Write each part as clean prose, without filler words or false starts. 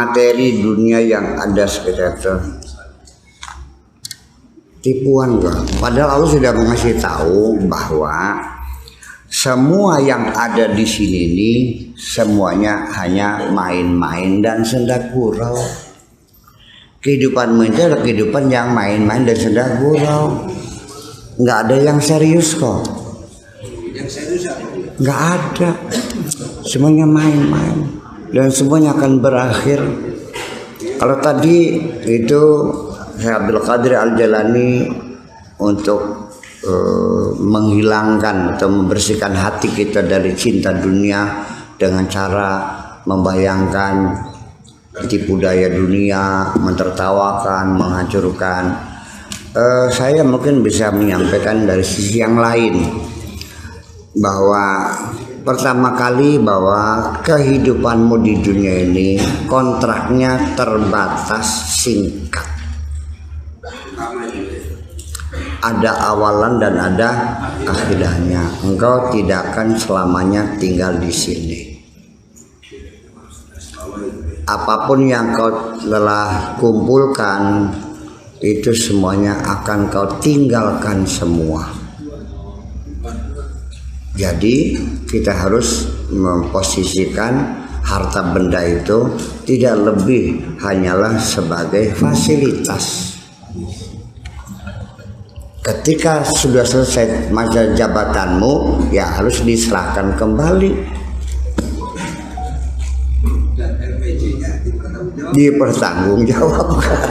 materi dunia yang ada sekitar itu tipuan gak? Padahal Allah sudah mengasih tahu bahwa semua yang ada di sini ini semuanya hanya main-main dan senda gurau. Kehidupan itu adalah kehidupan yang main-main dan senda gurau. Nggak ada yang serius kok. Nggak ada. Semuanya main-main dan semuanya akan berakhir. Kalau tadi itu Syekh Abdul Qadir Al-Jalani untuk menghilangkan atau membersihkan hati kita dari cinta dunia dengan cara membayangkan tipu daya dunia, mentertawakan, menghancurkan. Saya mungkin bisa menyampaikan dari sisi yang lain bahwa pertama kali bahwa kehidupanmu di dunia ini kontraknya terbatas singkat. Ada awalan dan ada akhirnya. Engkau tidak akan selamanya tinggal di sini. Apapun yang kau telah kumpulkan itu semuanya akan kau tinggalkan semua. Jadi kita harus memposisikan harta benda itu tidak lebih hanyalah sebagai fasilitas. Ketika sudah selesai masa jabatanmu, ya harus diserahkan kembali. Dipertanggungjawabkan.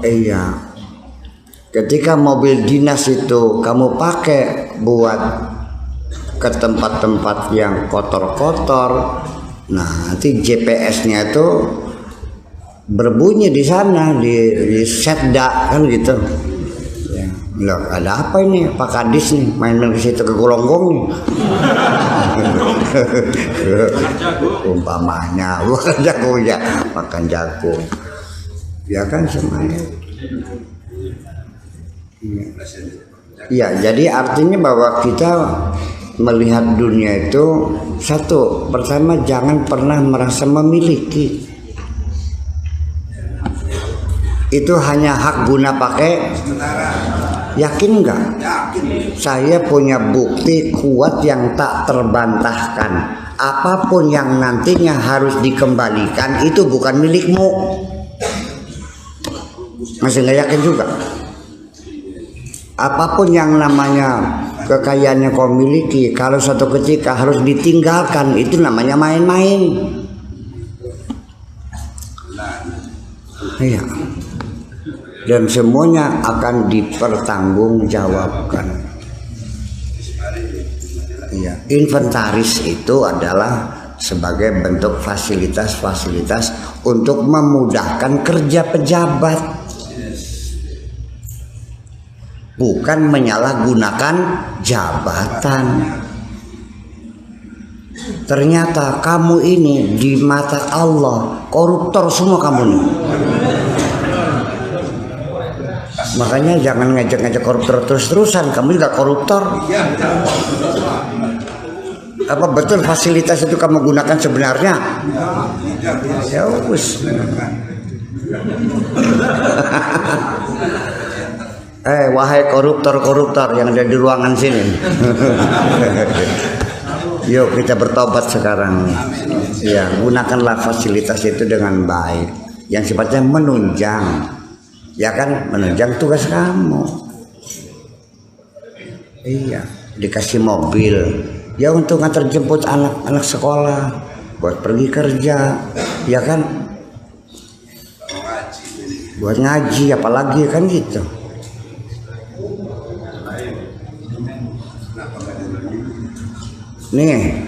Iya. Ketika mobil dinas itu kamu pakai buat ke tempat-tempat yang kotor-kotor, nah nanti GPS-nya itu berbunyi di sana di setda kan gitu. Loh, ada apa ini Pak Kadis nih main-main ke situ ke Golonggong nih. Umpamanya bukan jago ya, makan jago. Ya kan semuanya. Ya, jadi artinya bahwa kita melihat dunia itu satu, pertama jangan pernah merasa memiliki. Itu hanya hak guna pakai. Yakin enggak? Saya punya bukti kuat yang tak terbantahkan. Apapun yang nantinya harus dikembalikan itu bukan milikmu. Masih nggak yakin juga? Apapun yang namanya kekayaan yang kau miliki, kalau suatu ketika harus ditinggalkan, itu namanya main-main. Iya. Dan semuanya akan dipertanggungjawabkan. Ya, inventaris itu adalah sebagai bentuk fasilitas-fasilitas untuk memudahkan kerja pejabat, bukan menyalahgunakan jabatan. Ternyata kamu ini di mata Allah koruptor semua kamu nih. Makanya jangan ngajak-ngajak koruptor terus-terusan, kamu juga koruptor. Apa betul fasilitas itu kamu gunakan sebenarnya? Ya wis. Wahai koruptor-koruptor yang ada di ruangan sini. Yuk kita bertobat sekarang. Ya, gunakanlah fasilitas itu dengan baik, yang sifatnya menunjang. Ya kan, menunjang tugas kamu. Iya, dikasih mobil ya untuk ngantar jemput anak-anak sekolah, buat pergi kerja, ya kan, buat ngaji apalagi kan gitu. Nih,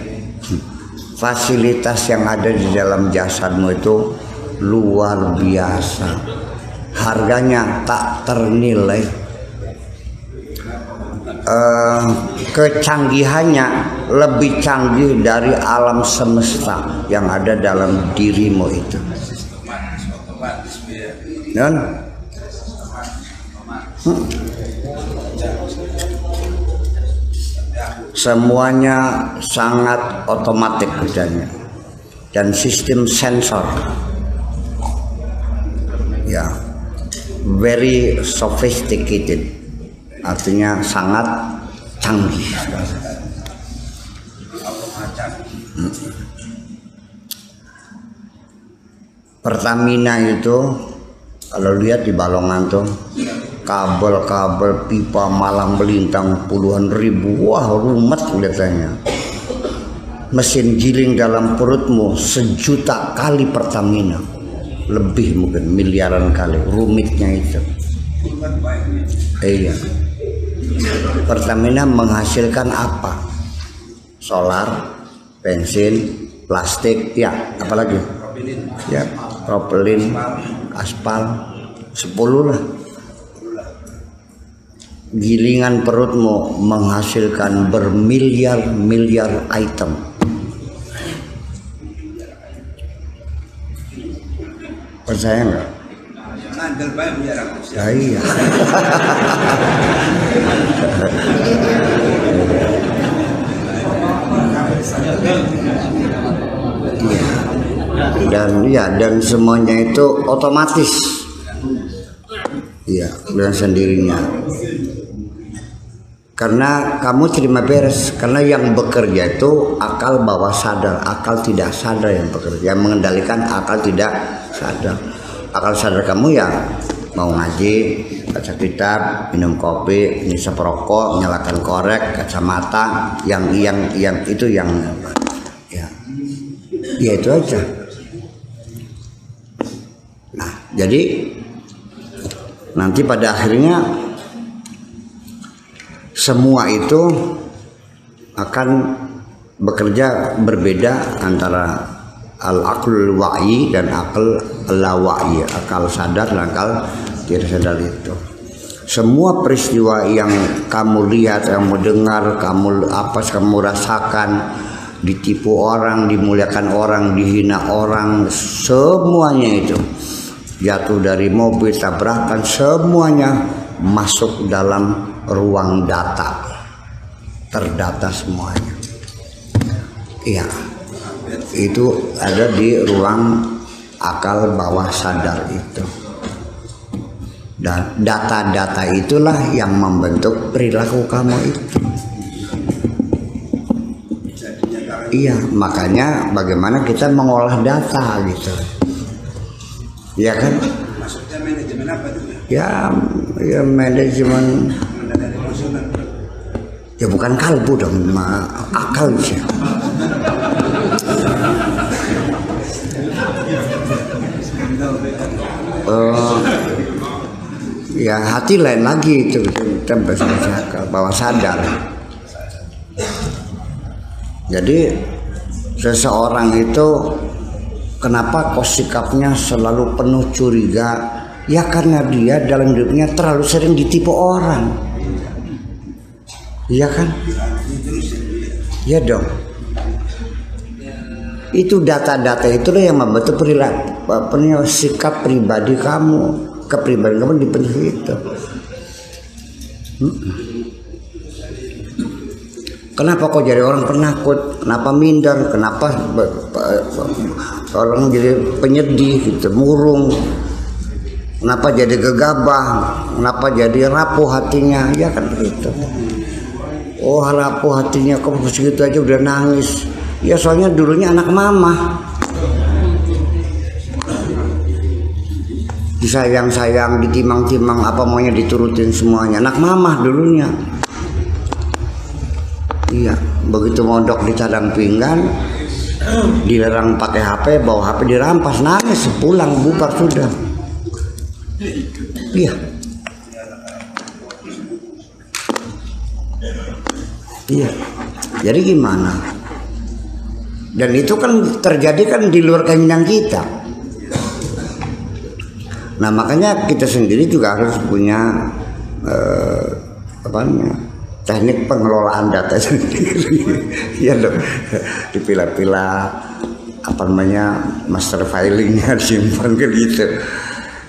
fasilitas yang ada di dalam jasadmu itu luar biasa. Harganya tak ternilai. Kecanggihannya lebih canggih dari alam semesta yang ada dalam dirimu itu. Dan semuanya sangat otomatis kerjanya. dan sistem sensor. Ya, very sophisticated, artinya sangat canggih. Pertamina itu kalau lihat di Balongan tuh kabel-kabel pipa malang melintang puluhan ribu, wah rumet kelihatannya. Mesin giling dalam perutmu 1.000.000 kali Pertamina, lebih mungkin miliaran kali rumitnya itu. Iya. Pertamina menghasilkan apa? Solar, bensin, plastik, ya, apalagi? Ya, propelin, aspal, 10 lah. Gilingan perutmu menghasilkan bermiliar-miliar item. Percaya nggak? Ya, iya. Dan semuanya itu otomatis. Iya, dengan sendirinya. Karena kamu terima beres, karena yang bekerja itu akal bawah sadar, akal tidak sadar yang bekerja, yang mengendalikan akal tidak sadar. Akal sadar kamu ya mau ngaji, baca kitab, minum kopi, ngisap rokok, nyalakan korek, kacamata, yang itu yang ya itu aja. Nah, jadi nanti pada akhirnya semua itu akan bekerja berbeda antara al-aqlul wa'i dan akal la wa'i, akal sadar dan akal tidak sadar itu. Semua peristiwa yang kamu lihat, kamu dengar, kamu rasakan, ditipu orang, dimuliakan orang, dihina orang, semuanya itu jatuh dari mobil, tabrakan, semuanya masuk dalam ruang data, terdata semuanya. Iya, itu ada di ruang akal bawah sadar itu. Dan data-data itulah yang membentuk perilaku kamu itu. Iya, makanya bagaimana kita mengolah data gitu. Iya kan? Maksudnya manajemen apa itu? Ya manajemen. Ya bukan kalbu dong, akal sih. Ya hati lain lagi itu kita akal bawah sadar. Jadi seseorang itu kenapa kok sikapnya selalu penuh curiga? Ya karena dia dalam hidupnya terlalu sering ditipu orang. Iya kan? Ya dong. Itu data-data itulah yang membentuk perilaku, sikap pribadi kamu, kepribadian kamu dibentuk itu. Kenapa kok jadi orang penakut? Kenapa minder? Kenapa orang jadi penyedih, gitu, murung? Kenapa jadi gegabah? Kenapa jadi rapuh hatinya? Ya kan begitu. Oh, rapuh hatinya kok segitu aja udah nangis. Ya soalnya dulunya anak mama. Disayang-sayang, ditimang-timang, apa maunya diturutin semuanya. Anak mama dulunya. Iya, begitu mondok di cadang pinggan, dilarang pakai HP, bawa HP dirampas, nangis, pulang bubar sudah. Iya. Iya. Jadi gimana? Dan itu kan terjadi kan di luar keinginan kita. Nah makanya kita sendiri juga harus punya teknik pengelolaan data sendiri. Ya dong, dipilah-pilah master filingnya disimpan ke gitu.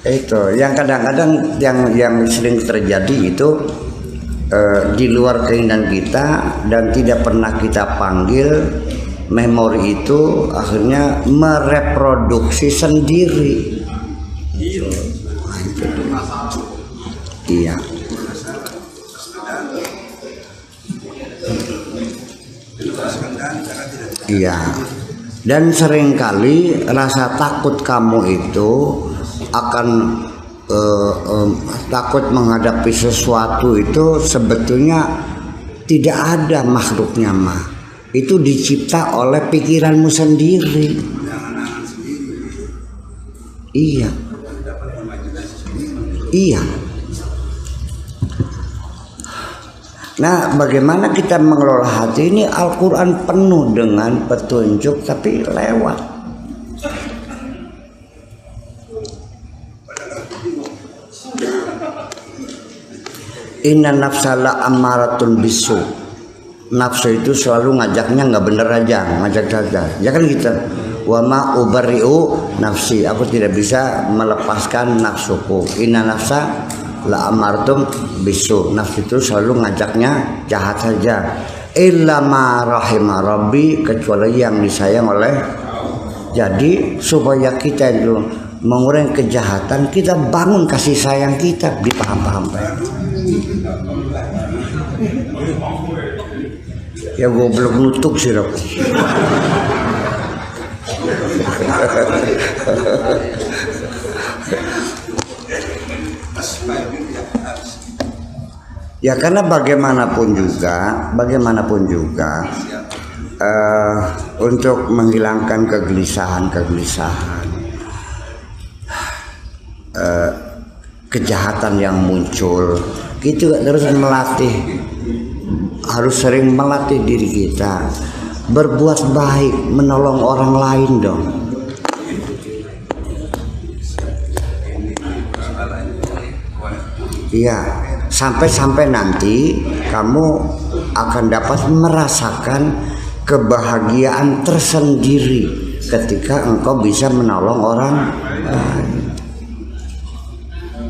Itu yang kadang-kadang yang sering terjadi itu di luar keinginan kita dan tidak pernah kita panggil, memori itu akhirnya mereproduksi sendiri. Nah, itu. Iya. Iya. Dan seringkali rasa takut kamu itu akan takut menghadapi sesuatu itu sebetulnya tidak ada makhluknya mah. Itu dicipta oleh pikiranmu sendiri. Iya. Iya. Nah, bagaimana kita mengelola hati ini? Al-Quran penuh dengan petunjuk tapi lewat. Inna nafsala ammaratun bisu. Nafsu itu selalu ngajaknya nggak bener aja, ngajak saja. Ya kan gitu. Wa ma ubari'u nafsi. Aku tidak bisa melepaskan nafsuku. Inna nafsa la amaratum bisu. Nafsu itu selalu ngajaknya jahat saja. Illa ma rahima rabbi, kecuali yang disayang oleh. Jadi supaya kita itu mengurangi kejahatan, kita bangun kasih sayang kita, dipaham-paham. Ya gue belum nutup sih Rob. Ya karena bagaimanapun juga untuk menghilangkan kegelisahan kejahatan yang muncul, kita terus harus sering melatih diri kita berbuat baik, menolong orang lain dong. Iya, sampai nanti kamu akan dapat merasakan kebahagiaan tersendiri ketika engkau bisa menolong orang lain.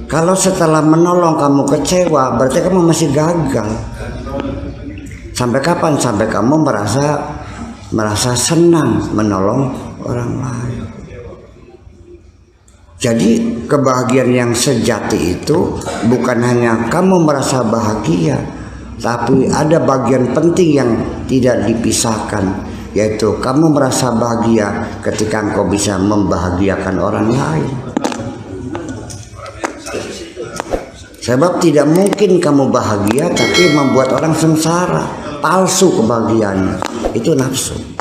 Kalau setelah menolong kamu kecewa, berarti kamu masih gagal. Sampai kapan? Sampai kamu merasa senang menolong orang lain. Jadi kebahagiaan yang sejati itu bukan hanya kamu merasa bahagia, tapi ada bagian penting yang tidak dipisahkan, yaitu kamu merasa bahagia ketika engkau bisa membahagiakan orang lain. Sebab tidak mungkin kamu bahagia tapi membuat orang sengsara, palsu kebahagiaannya. Itu nafsu.